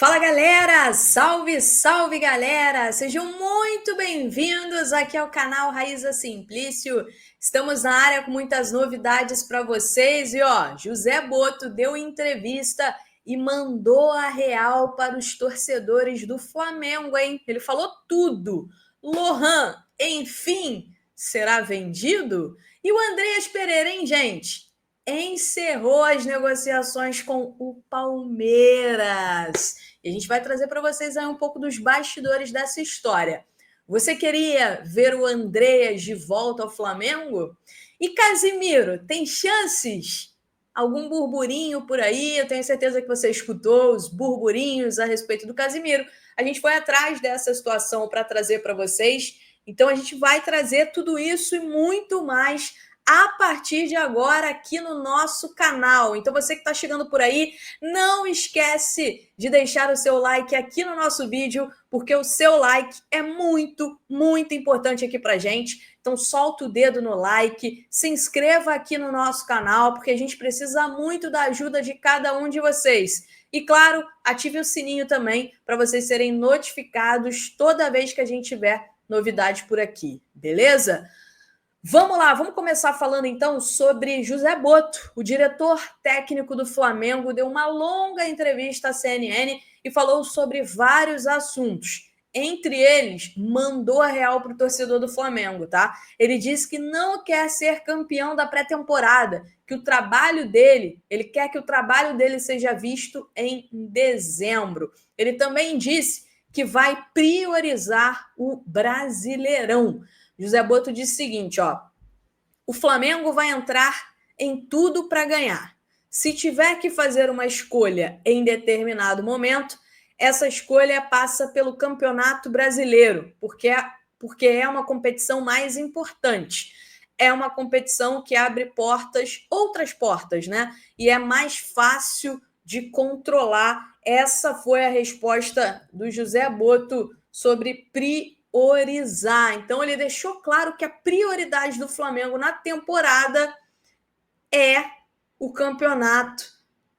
Fala galera, salve, salve galera, sejam muito bem-vindos aqui ao canal Raíza Simplício. Estamos na área com muitas novidades para vocês e José Boto deu entrevista e mandou a real para os torcedores do Flamengo, hein? Ele falou tudo. Lohan, enfim, será vendido? E o Andreas Pereira, hein, gente? Encerrou as negociações com o Palmeiras. E a gente vai trazer para vocês aí um pouco dos bastidores dessa história. Você queria ver o Andreas de volta ao Flamengo? E Casimiro, tem chances? Algum burburinho por aí? Eu tenho certeza que você escutou os burburinhos a respeito do Casimiro. A gente foi atrás dessa situação para trazer para vocês. Então a gente vai trazer tudo isso e muito mais a partir de agora aqui no nosso canal. Então você que está chegando por aí, não esquece de deixar o seu like aqui no nosso vídeo, porque o seu like é muito, muito importante aqui pra gente. Então solta o dedo no like, se inscreva aqui no nosso canal, porque a gente precisa muito da ajuda de cada um de vocês. E claro, ative o sininho também para vocês serem notificados toda vez que a gente tiver novidade por aqui, beleza? Vamos lá, vamos começar falando então sobre José Boto. O diretor técnico do Flamengo deu uma longa entrevista à CNN e falou sobre vários assuntos. Entre eles, mandou a real para o torcedor do Flamengo, tá? Ele disse que não quer ser campeão da pré-temporada, que o trabalho dele, ele quer que o trabalho dele seja visto em dezembro. Ele também disse que vai priorizar o Brasileirão. José Boto disse o seguinte, o Flamengo vai entrar em tudo para ganhar. Se tiver que fazer uma escolha em determinado momento, essa escolha passa pelo Campeonato Brasileiro, porque é uma competição mais importante. É uma competição que abre portas, outras portas, né? E é mais fácil de controlar. Essa foi a resposta do José Boto sobre priorizar. Então, ele deixou claro que a prioridade do Flamengo na temporada é o Campeonato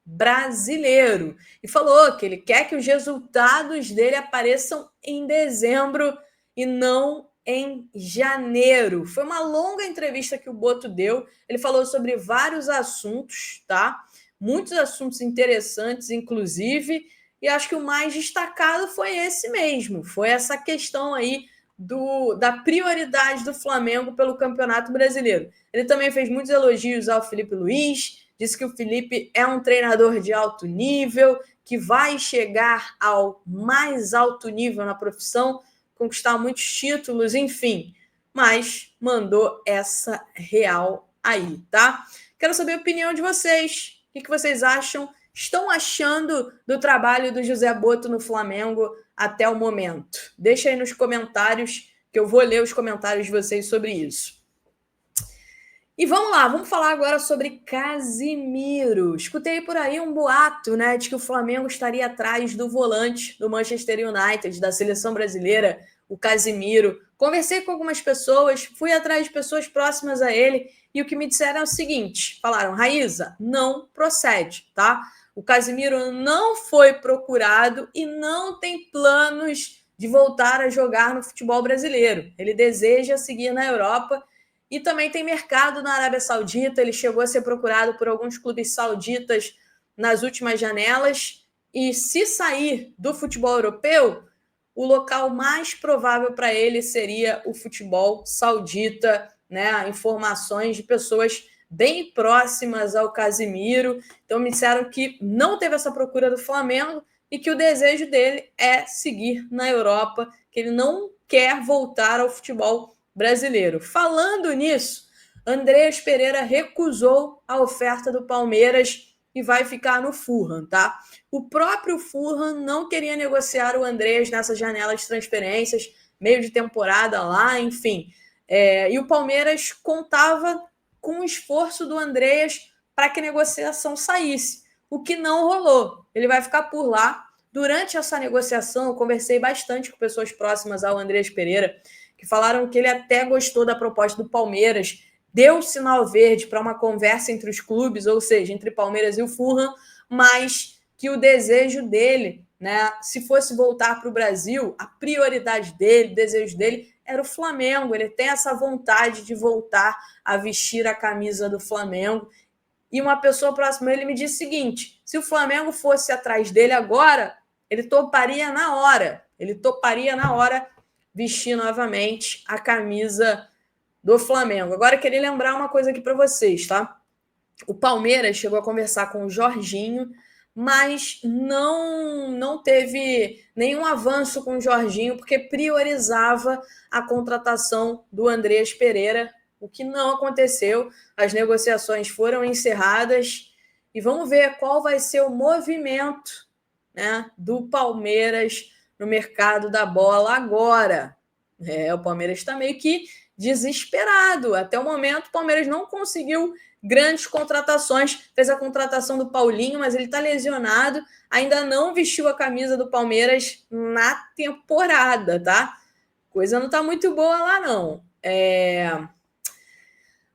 Brasileiro. E falou que ele quer que os resultados dele apareçam em dezembro e não em janeiro. Foi uma longa entrevista que o Boto deu. Ele falou sobre vários assuntos, tá? Muitos assuntos interessantes, inclusive. E acho que o mais destacado foi esse mesmo. Foi essa questão aí da prioridade do Flamengo pelo Campeonato Brasileiro. Ele também fez muitos elogios ao Felipe Luiz, disse que o Felipe é um treinador de alto nível, que vai chegar ao mais alto nível na profissão, conquistar muitos títulos, enfim. Mas mandou essa real aí, tá? Quero saber a opinião de vocês. O que vocês acham? Estão achando do trabalho do José Boto no Flamengo até o momento? Deixa aí nos comentários que eu vou ler os comentários de vocês sobre isso. E vamos lá, vamos falar agora sobre Casimiro. Escutei por aí um boato, né, de que o Flamengo estaria atrás do volante do Manchester United, da seleção brasileira, o Casimiro. Conversei com algumas pessoas, fui atrás de pessoas próximas a ele, e o que me disseram é o seguinte, falaram, Raíza, não procede, tá? O Casimiro não foi procurado e não tem planos de voltar a jogar no futebol brasileiro. Ele deseja seguir na Europa e também tem mercado na Arábia Saudita. Ele chegou a ser procurado por alguns clubes sauditas nas últimas janelas. E se sair do futebol europeu, o local mais provável para ele seria o futebol saudita, né? Informações de pessoas bem próximas ao Casimiro. Então me disseram que não teve essa procura do Flamengo e que o desejo dele é seguir na Europa, que ele não quer voltar ao futebol brasileiro. Falando nisso, Andreas Pereira recusou a oferta do Palmeiras e vai ficar no Fulham, tá? O próprio Fulham não queria negociar o Andreas nessa janela de transferências, meio de temporada lá, enfim. E o Palmeiras contava com o esforço do Andreas para que a negociação saísse, o que não rolou. Ele vai ficar por lá. Durante essa negociação, eu conversei bastante com pessoas próximas ao Andreas Pereira, que falaram que ele até gostou da proposta do Palmeiras, deu sinal verde para uma conversa entre os clubes, ou seja, entre Palmeiras e o Fulham, mas que o desejo dele né? Se fosse voltar para o Brasil, a prioridade dele, o desejo dele era o Flamengo. Ele tem essa vontade de voltar a vestir a camisa do Flamengo. E uma pessoa próxima a ele me disse o seguinte: se o Flamengo fosse atrás dele agora, ele toparia na hora. Ele toparia na hora vestir novamente a camisa do Flamengo. Agora, eu queria lembrar uma coisa aqui para vocês, tá? O Palmeiras chegou a conversar com o Jorginho, mas não teve nenhum avanço com o Jorginho, porque priorizava a contratação do Andreas Pereira, o que não aconteceu. As negociações foram encerradas e vamos ver qual vai ser o movimento, né, do Palmeiras no mercado da bola agora. O Palmeiras está meio que desesperado. Até o momento, o Palmeiras não conseguiu grandes contratações. Fez a contratação do Paulinho, mas ele está lesionado. Ainda não vestiu a camisa do Palmeiras na temporada, tá? Coisa não está muito boa lá, não.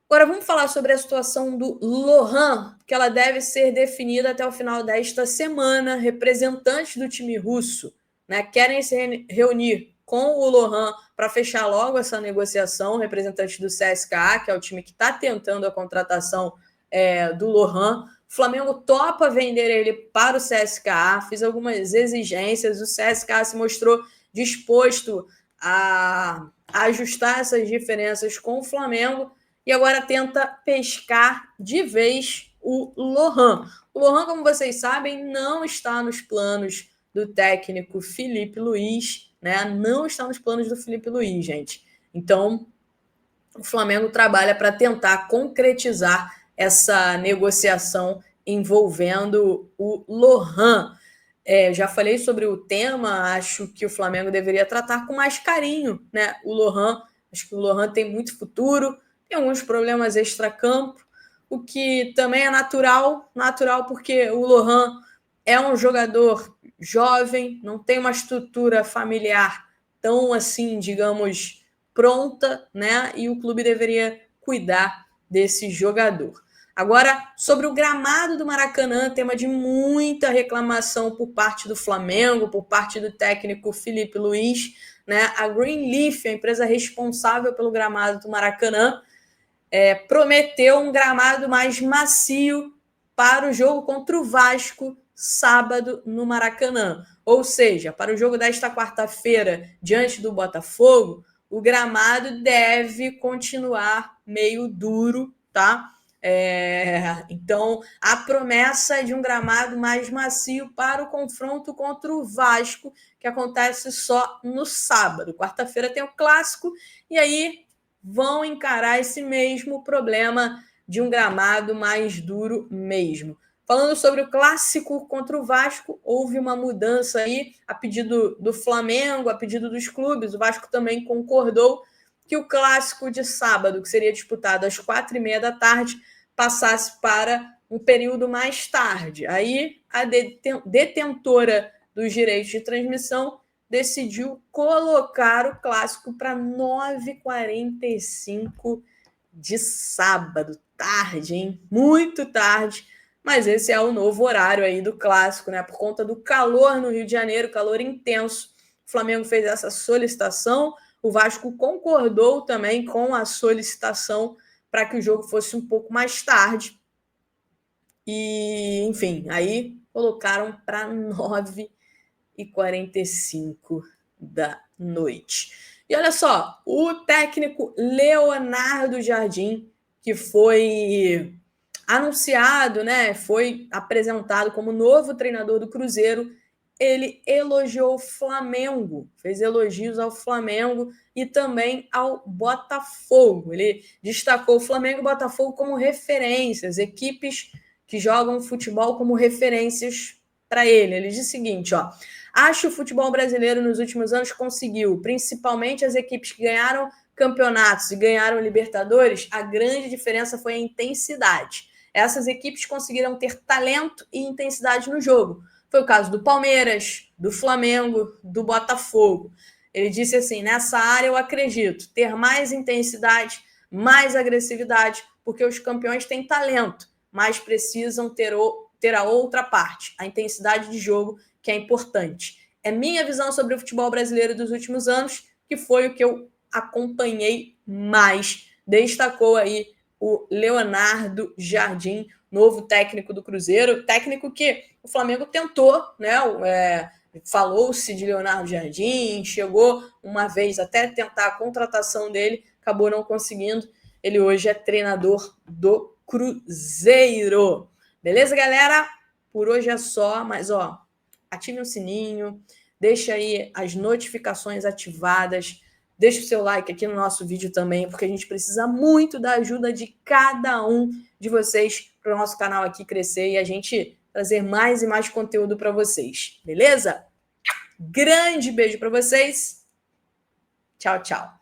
Agora, vamos falar sobre a situação do Lohan, que ela deve ser definida até o final desta semana. Representantes do time russo, né, querem se reunir com o Lohan para fechar logo essa negociação. Representante do CSKA, que é o time que está tentando a contratação do Lohan. O Flamengo topa vender ele para o CSKA, fiz algumas exigências, o CSKA se mostrou disposto a ajustar essas diferenças com o Flamengo e agora tenta pescar de vez o Lohan. O Lohan, como vocês sabem, não está nos planos do técnico Felipe Luiz, né? Não está nos planos do Felipe Luiz, gente. Então, o Flamengo trabalha para tentar concretizar essa negociação envolvendo o Lohan. Já falei sobre o tema, acho que o Flamengo deveria tratar com mais carinho, né? O Lohan, acho que o Lohan tem muito futuro, tem alguns problemas extracampo, o que também é natural porque o Lohan é um jogador jovem, não tem uma estrutura familiar tão assim, digamos, pronta, né? E o clube deveria cuidar desse jogador. Agora, sobre o gramado do Maracanã, tema de muita reclamação por parte do Flamengo, por parte do técnico Felipe Luiz, né? A Greenleaf, a empresa responsável pelo gramado do Maracanã, prometeu um gramado mais macio para o jogo contra o Vasco sábado no Maracanã. Ou seja, para o jogo desta quarta-feira diante do Botafogo, o gramado deve continuar meio duro, tá? Então, a promessa de um gramado mais macio para o confronto contra o Vasco, que acontece só no sábado. Quarta-feira tem o clássico, e aí vão encarar esse mesmo problema de um gramado mais duro mesmo. Falando sobre o clássico contra o Vasco, houve uma mudança aí, a pedido do Flamengo, a pedido dos clubes. O Vasco também concordou que o clássico de sábado, que seria disputado às 4h30 da tarde, passasse para um período mais tarde. Aí a detentora dos direitos de transmissão decidiu colocar o clássico para 9h45 de sábado. Tarde, hein? Muito tarde. Mas esse é o novo horário aí do clássico, né? Por conta do calor no Rio de Janeiro, calor intenso. O Flamengo fez essa solicitação, o Vasco concordou também com a solicitação para que o jogo fosse um pouco mais tarde. E, enfim, aí colocaram para 9h45 da noite. E olha só, o técnico Leonardo Jardim, que foi anunciado, né, foi apresentado como novo treinador do Cruzeiro, ele elogiou o Flamengo, fez elogios ao Flamengo e também ao Botafogo. Ele destacou o Flamengo e o Botafogo como referências, equipes que jogam futebol como referências para ele. Ele diz o seguinte, acho que o futebol brasileiro nos últimos anos conseguiu, principalmente as equipes que ganharam campeonatos e ganharam Libertadores, a grande diferença foi a intensidade. Essas equipes conseguiram ter talento e intensidade no jogo. Foi o caso do Palmeiras, do Flamengo, do Botafogo. Ele disse assim, nessa área eu acredito, ter mais intensidade, mais agressividade, porque os campeões têm talento, mas precisam ter o ter a outra parte, a intensidade de jogo, que é importante. É minha visão sobre o futebol brasileiro dos últimos anos, que foi o que eu acompanhei mais. Destacou aí o Leonardo Jardim, novo técnico do Cruzeiro, técnico que o Flamengo tentou, né? Falou-se de Leonardo Jardim, chegou uma vez até tentar a contratação dele, acabou não conseguindo. Ele hoje é treinador do Cruzeiro. Beleza, galera? Por hoje é só, mas ative o sininho, deixa aí as notificações ativadas, deixa o seu like aqui no nosso vídeo também, porque a gente precisa muito da ajuda de cada um de vocês para o nosso canal aqui crescer e a gente trazer mais e mais conteúdo para vocês. Beleza? Grande beijo para vocês. Tchau, tchau.